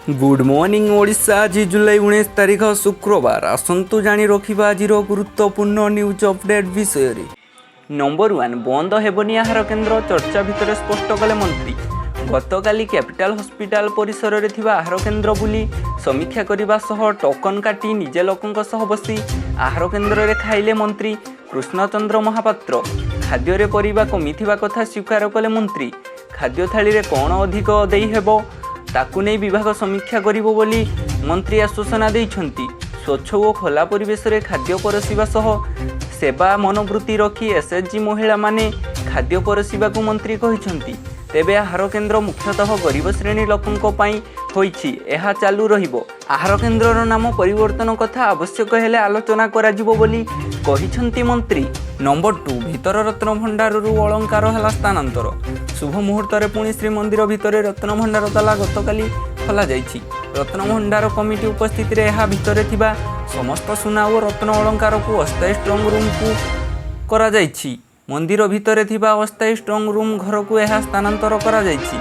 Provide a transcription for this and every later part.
Good morning Odisha. आज जुलाई 19 तारिख शुक्रवार। आसतु जाणी रखा आज गुरुत्वपूर्ण न्यूज अपडेट विषय। नंबर 1, बंद हेबनी आहार केन्द्र चर्चा भितर स्पष्ट कले मंत्री। गतकाली कैपिटाल हॉस्पिटल परिसर में थिबा आहार केन्द्र बुली समीक्षा करने सह टोकन काटी निजे लोकों सह बसी आहार केन्द्र में खाइले मंत्री कृष्णचंद्र महापात्र। खाद्य परिबा कमिथिबा कथा स्वीकार कले मंत्री। खाद्य थाली रे कौन अधिक देई हेबो ताकू नहीं विभाग समीक्षा करिबो बोली मंत्री आश्वासना देइछंती। स्वच्छ और खोला परिवेश रे खाद्य परसिबा सह सेवा मनोवृत्ति रखी एसएचजी महिला माने खाद्य परसिबा को मंत्री कहिछंती। तेबे आहार केन्द्र मुख्यतः गरीब श्रेणी लोकों पाई होइछि, एहा चालू रहिबो। आहार केन्द्रर नाम परिवर्तन कथा आवश्यक हेले आलोचना कराजिबो बोली कहिछंती मंत्री। नंबर 2, भितर रत्न भंडार अलंकार है स्थानांतर। शुभ मुहूर्त में पुणी श्रीमंदिर भितर रत्न भंडार ताला गतकाली खोल जाइछि। रत्न भंडार कमिटी उपस्थित भितर थिबा समस्त सुना और रत्न अलंकार को अस्थायी स्ट्रंग रूम को करा जाइछि। मंदिर भितर थिबा अस्थायी स्ट्रंग रूम घर को यह स्थानांतर करा जाइछि।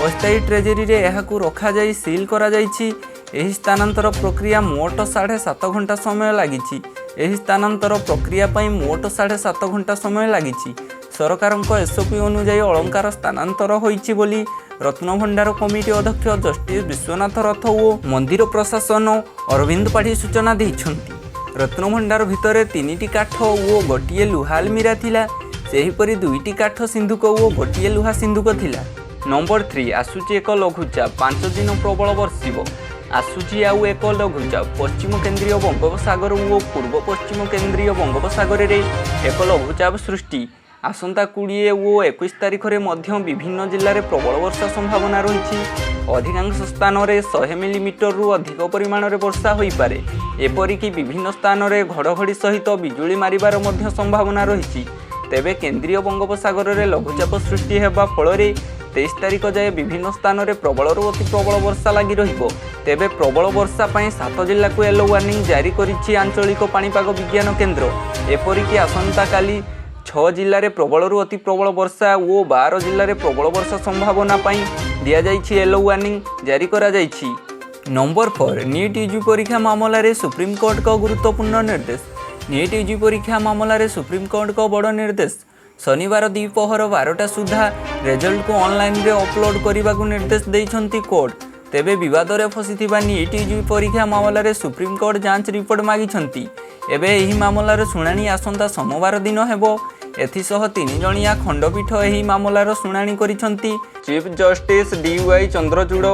अस्थायी ट्रेजेरी रे यहाकू रखा जाई सील करा जाइछि। एही स्थानांतर प्रक्रिया मोट 7.5 घंटा समय लागिछि। एही स्थानांतर प्रक्रिया पई मोट 7.5 घंटा समय लागिछि। सरकारक एसओपी अनुଯାयी अलंकार स्थानांतर होइछि बोली रत्नभंडार कमिटी अध्यक्ष जस्टिस विश्वनाथ रथ और मंदिर प्रशासन अरविंद पाठी सूचना दैछंती। रत्नभंडार भितर 3टी काठ और गोटिए लुहा अलमीरा थिला। सेहीपरि 2टी काठ सिंधुक और गोटिए लुहा सिंधुक थिला। नंबर 3, आसुची एक लघुचाप 5 दिन प्रबल बर्षिब। आसुची आउ एक लघुचाप पश्चिम केन्द्रीय बंगोपसागर और पूर्व पश्चिम केन्द्रीय बंगोपसागर रे एक लघुचाप सृष्टि। आसंता 20 और 21 तारिख में मध्य विभिन्न जिले में प्रबल वर्षा संभावना रही। अधिकांश स्थान में 100 मिलीमीटर रु अधिक परिमाण में वर्षा हो पारे। एपरिक विभिन्न स्थान में घड़घड़ी सहित बिजुली मारिबार मध्य संभावना रही। तेबे केन्द्रीय बंगोपसागर में लघुचाप सृष्टि होगा फल 23 तारिख जाए विभिन्न स्थान में प्रबल अति प्रबल वर्षा लगी रहिबो। तेबे प्रबल वर्षा पई 7 जिला को येलो वार्निंग जारी करिछि आंचलिक पाणीपाग विज्ञान केन्द्र। एपरिक आसंता काली 6 जिले में प्रबल अति प्रबल वर्षा और 12 जिले में प्रबल वर्षा संभावना पई दिया जाइछि येलो वार्निंग जारी करा जाइछि। नंबर 4, नीट यूजी परीक्षा मामला रे सुप्रीम कोर्ट का गुरुत्वपूर्ण निर्देश। नीट यूजी परीक्षा मामला रे सुप्रीम कोर्ट का बड़ निर्देश। शनिवार द्विपहर 12टा सुधा रिजल्ट को ऑनलाइन रे अपलोड करने को निर्देश देइछंती कोर्ट। तेबे विवाद रे फसिथिबा नीट यूजी परीक्षा मामला रे सुप्रीम कोर्ट जांच रिपोर्ट मागिछंती। एबे एही मामलार शुणाणी आसंता सोमवार दिन हेबो। एथिसह 3 जणिया खंडपीठ एही मामलार शुणाणी करिछंती। चीफ जस्टिस डीवाई चंद्रचूड़,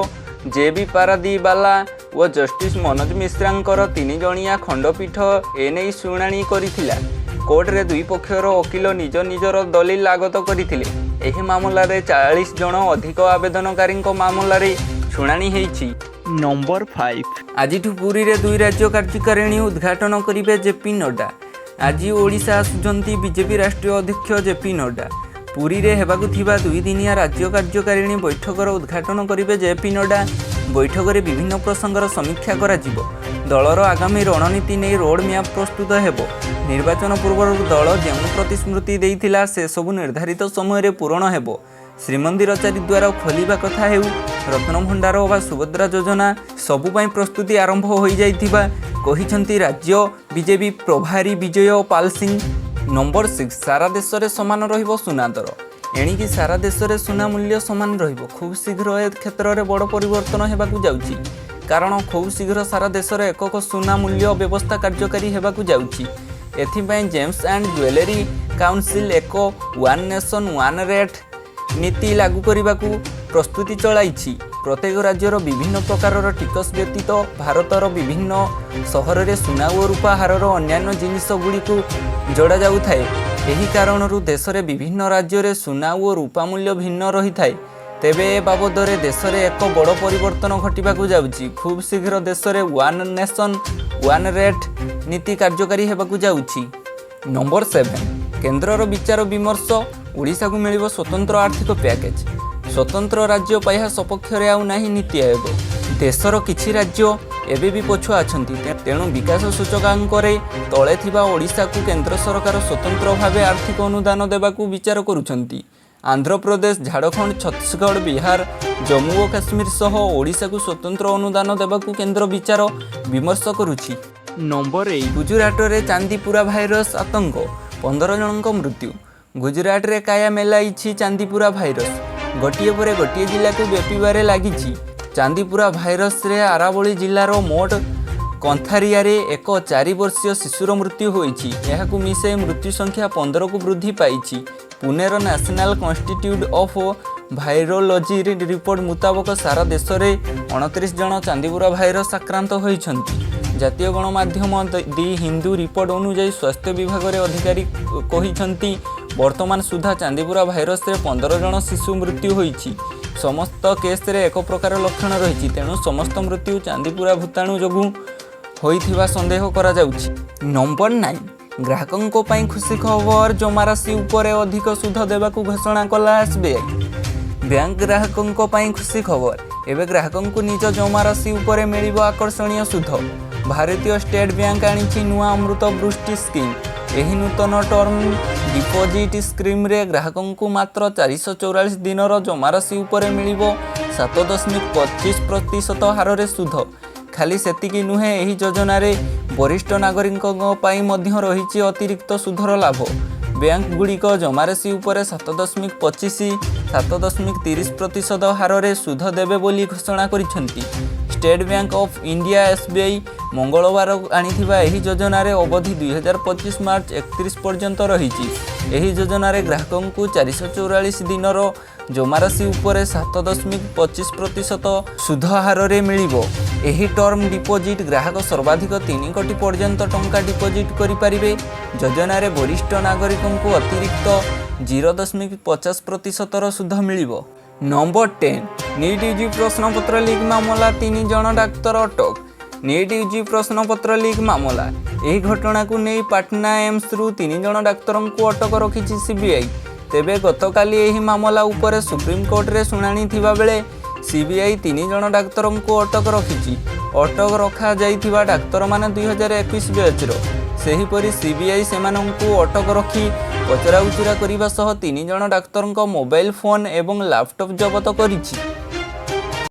जेबी पारादीवाला और जस्टिस मनोज मिश्रांकर 3 जणिया खंडपीठ एने शुणाणी करिथिला। कोर्ट रे दुई पक्षर वकिल निज निजर दलिल आगत करथिले। एही मामला रे 40 जण अधिक आवेदनकारी मामला रे शुणाणी हेछि। नंबर 5, आज पुरी रे 2 राज्य कार्यकारिणी उद्घाटन करिवे जेपी नड्डा। आज ओडिशा आसुचंती बीजेपी राष्ट्रीय अध्यक्ष जेपी नड्डा। पुरी रे हेबाकु थिबा 2 दिनिया राज्य कार्यकारिणी बैठकर उद्घाटन करिवे जेपी नड्डा। बैठक रे विभिन्न प्रसंगर समीक्षा करा जिवो। दलर आगामी रणनीति नहीं रोड मैप प्रस्तुत हेबो। निर्वाचन पूर्व दल जो प्रतिश्रुति देइथिला से सबु निर्धारित समय रे पूरण हेबो। श्रीमंदिर चारिद्वार खोलिबा कथा हेउ, रत्नभंडार वा सुभद्रा योजना सबु पई प्रस्तुति आरंभ हो जाइथिबा कहिछंती राज्य बीजेपी प्रभारी विजय पाल सिंह। नंबर 6, सारा देश में समान रहिबो सुना दर। एणिकी सारा देश में सुना मूल्य समान रहिबो। खूब शीघ्र ए क्षेत्र में बड़ परिवर्तन हेबाकू जाउछि, कारण खूब शीघ्र सारा देश में एकक सुना मूल्य व्यवस्था कार्यकारी हेबाकू जाउछि। एथिपाई जेम्स एंड ज्वेलरी काउंसिल एक 1 नेशन 1 रेट नीति लागू करने प्रस्तुति चलाइछि। प्रत्येक राज्यर विभिन्न प्रकार टिकस व्यतीत भारतर विभिन्न सहर में सुना और रूपा हारर अन्यान्य जिनिस गुड़ी को जोड़ा जाउथाए। एही कारणरू देश में विभिन्न राज्य में सुना और रूपा मूल्य भिन्न रही थाए। तेबे ए बाबद देश में एक बड़ परिवर्तन घटिबाकू जाउछि। खूब शीघ्र देश में 1 नेशन 1 रेट नीति कार्यकारी हेबाकू जाउछि। नंबर 7, केन्द्रर विचार विमर्श। ओडिशा को मिलिबो स्वतंत्र आर्थिक पैकेज। स्वतंत्र राज्य पाइहा सपक्ष रे आउ नाही नीति आयोग। देशर किछि राज्य एबे भी पछुआ अछंती, तेणु विकास सूचकांक रे तळे थिबा ओडिशा को केंद्र सरकार स्वतंत्र भावे आर्थिक अनुदान देबाकू विचार करुछंती। आंध्रप्रदेश, झारखंड, छत्तीसगढ़, बिहार, जम्मू और काश्मीर सह ओडिशा को स्वतंत्र अनुदान देवाकू केंद्र विचार विमर्श करुछि। नंबर 8 गुजरात रे चांदीपुरा भाइरस आतंक 15 जनक मृत्यु। गुजरात रे काया मेलाइछि चांदीपुरा भाइरस गोटिए पर गोटिए जिला को व्यापीबारे लागिछि। चांदीपुरा भाइरस रे आरावली जिलार मोट कंथारिया रे एक 4 वर्षीय शिशुर मृत्यु होइछि। एहाकू मिसे मृत्यु संख्या 15 को वृद्धि पाइछि। पुणेर नेशनल इंस्टीट्यूट ऑफ भाइरोलॉजी रिपोर्ट मुताबक सारा देश में 29 जन चांदीपुरा भाइरस आक्रांत होइछन्ति। जातीय गणमाध्यम दि हिंदू रिपोर्ट अनुसार स्वास्थ्य विभाग रे अधिकारी कहिछन्ति वर्तमान सुधा चांदीपुरा भाइरस रे 15 जन शिशु मृत्यु होइछि। समस्त केस रे एक प्रकार लक्षण रहिछि, तेणु समस्त मृत्यु चांदीपुरा भूताणु जोगु होइथिबा संदेह करा जाउछि। नंबर 9 ग्राहकों पाई खुशी खबर जमाराशि उपरे अधिक सुध देवाकू घोषणा कला एसबीआई। बैंक ग्राहकों पाई खुशी खबर, एवं ग्राहकों को निज जमाराशि उपरे मिलिबो आकर्षणीय सुध। भारतीय स्टेट बैंक आनिछि नुआ अमृत वृष्टि स्कीम। एही नूतन टर्म डिपोजिट स्कीम रे ग्राहकों को मात्र 444 दिनर जमाराशि उपरे मिलिबो 7.25% हार रे सुध। खाली सेतिकी नुहे, एही योजना रे वरिष्ठ नागरिकों पाई मध्य रहिछि अतिरिक्त सुधर लाभ। बैंक गुड़िक जमाराशि उपरे 7.25 7.30% हार रे सुध देबे बोली घोषणा करिसेंति। State bank of India SBI मंगलवार आनिथिबा एही योजना रे अवधि 2025 मार्च 31 पर्यंत रहिछि। एही योजना रे ग्राहकों को 444 दिनर जमाराशि उपरे 7.25% सुध हार रे मिलिबो। एही टर्म डिपोजिट ग्राहक सर्वाधिक 3 कोटी पर्यंत टंका डिपोजिट करि परिबे। योजना रे वरिष्ठ नागरिकों को अतिरिक्त 0.50% सुध मिलिबो। नंबर 10 नीट यूजी प्रश्नपत्र लीक मामला 3 जन डाक्तर अटक। नीट यूजी प्रश्नपत्र लीक मामला, यही घटना को नहीं पाटना एम्स रु 3 जन डाक्तरों को अटक रखिछि सीबीआई। तेबे गतकाली यही मामला उपरे सुप्रीम कोर्ट रे सुनानी थिबा बेले सीबीआई 3 जन डाक्तरों को अटक रखिछि। अटक रखा जाइथिबा डाक्तर माने 2021 बैच रो। सेहीपरि सीबीआई सेमानंकु अटक रखी पचरा उचरा करिबा सह 3 जन डाक्तरों मोबाइल फोन एवं लैपटॉप जबत करिछि।